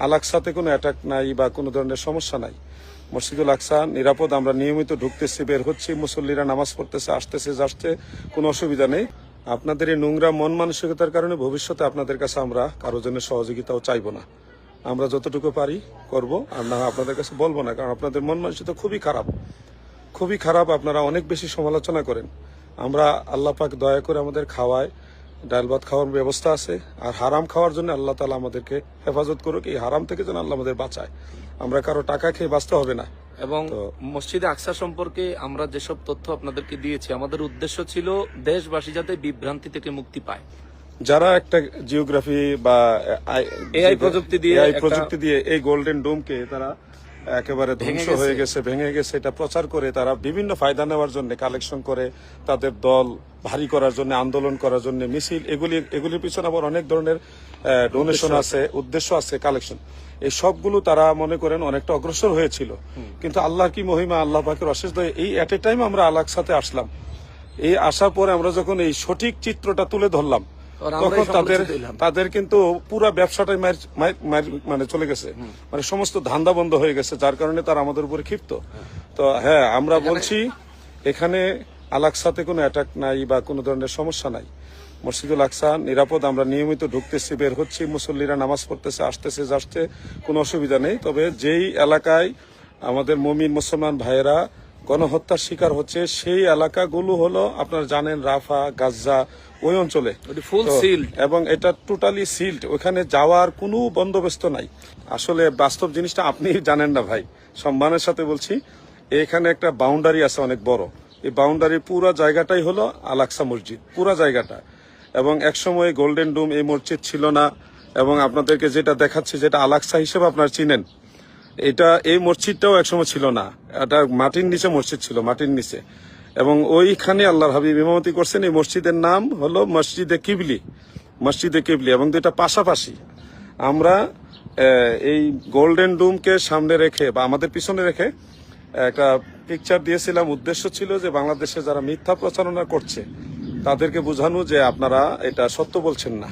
আল-আকসাতে কোনো অ্যাটাক নাই বা কোনো ধরনের সমস্যা নাই। মসজিদুল আকসা নিরাপদ, আমরা নিয়মিত ঢুকতেছি, বের হচ্ছি, মুসল্লিরা নামাজ পড়তেছে, আসতেছে যাচ্ছে, কোনো অসুবিধা নেই। আপনাদের এই নোংরা মন মানসিকতার কারণে ভবিষ্যতে আপনাদের কাছে আমরা কারো জন্য সহযোগিতাও চাইবো না। আমরা যতটুকু পারি করব, আর না আপনাদের কাছে বলবো না, কারণ আপনাদের মন মানসিকতা খুবই খারাপ, খুবই খারাপ। আপনারা অনেক বেশি সমালোচনা করেন। আমরা আল্লাহ পাক দয়া করে আমাদের খাওয়ায়, ডাল ভাত খাওয়ার ব্যবস্থা আছে, আর হারাম খাওয়ার জন্য আল্লাহ তাআলা আমাদেরকে হেফাজত করুক। এই হারাম থেকে যেন আল্লাহ আমাদের বাঁচায়। আমরা কারো টাকা খেয়ে বাঁচতে হবে না। এবং মসজিদে আকসা সম্পর্কে আমরা যেসব তথ্য আপনাদেরকে দিয়েছি, আমাদের উদ্দেশ্য ছিল দেশবাসী যাতে বিভ্রান্তি থেকে মুক্তি পায়। যারা একটা জিওগ্রাফি বা এআই প্রযুক্তি দিয়ে এই গোল্ডেন ডোমকে তারা একেবারে ধ্বংস হয়ে গেছে, ভেঙে গেছে, এটা প্রচার করে তারা বিভিন্ন ফায়দা নেওয়ার জন্য কালেকশন করে, তাদের দল ভারী করার জন্য, আন্দোলন করার জন্য, মিছিল, এগুলির পিছনে আবার অনেক ধরনের ডোনেশন আছে, উদ্দেশ্য আছে, কালেকশন। এই সবগুলো তারা মনে করেন অনেকটা অগ্রসর হয়েছিল। কিন্তু আল্লাহর কি মহিমা, আল্লাহ পাকের অশেষ দয়া, এই এট এ টাইম আমরা আল-আকসাতে আসলাম। এই আসার পরে আমরা যখন এই সঠিক চিত্রটা তুলে ধরলাম, তখন তাদের কিন্তু পুরো ব্যবসাটাই মানে চলে গেছে, মানে সমস্ত ধান্দা বন্ধ হয়ে গেছে, যার কারণে তারা আমাদের উপরে ক্ষিপ্ত। তো হ্যাঁ, আমরা বলছি এখানে আল-আকসাতে কোনো অ্যাটাক নাই বা কোনো ধরনের সমস্যা নাই। মসজিদুল আকসা নিরাপদ, আমরা নিয়মিত ঢুকতেছি, বের হচ্ছি, মুসল্লিরা নামাজ পড়তেছে, আসতেছে যাচ্ছে, কোনো অসুবিধা নেই। তবে যেই এলাকায় আমাদের মুমিন মুসলমান ভাইয়েরা গণহত্যার শিকার হচ্ছে, সেই এলাকাগুলো হলো আপনারা জানেন রাফা, গাজা, ওই অঞ্চলে ফুল সিল্ড, এবং এটা টোটালি সিল্ড। ওখানে যাওয়ার কোনো বন্দোবস্ত নাই। আসলে বাস্তব জিনিসটা আপনি জানেন না ভাই, সম্মানের সাথে বলছি। এখানে একটা বাউন্ডারি আছে অনেক বড়, এই বাউন্ডারি পুরো জায়গাটাই হলো আল-আকসা মসজিদ, পুরো জায়গাটা। এবং একসময় গোল্ডেন ডোম এই মসজিদ ছিল না, এবং আপনাদেরকে যেটা দেখাচ্ছি, যেটা আল-আকসা হিসেবে আপনারা চিনেন, এটা এই মসজিদটাও একসময় ছিল না। এটা মাটির নিচে মসজিদ ছিল, মাটির নিচে। এবং ওইখানে আল্লাহর হাবিব ইমামতি করছেন। এই মসজিদের নাম হলো মসজিদে কিবলি, মসজিদে কিবলি। এবং দুইটা পাশাপাশি। আমরা এই গোল্ডেন ডোমকে সামনে রেখে বা আমাদের পিছনে রেখে একটা পিকচার দিয়েছিলাম। উদ্দেশ্য ছিল যে বাংলাদেশে যারা মিথ্যা প্রচারণা করছে তাদেরকে বোঝানো যে আপনারা এটা সত্য বলছেন না।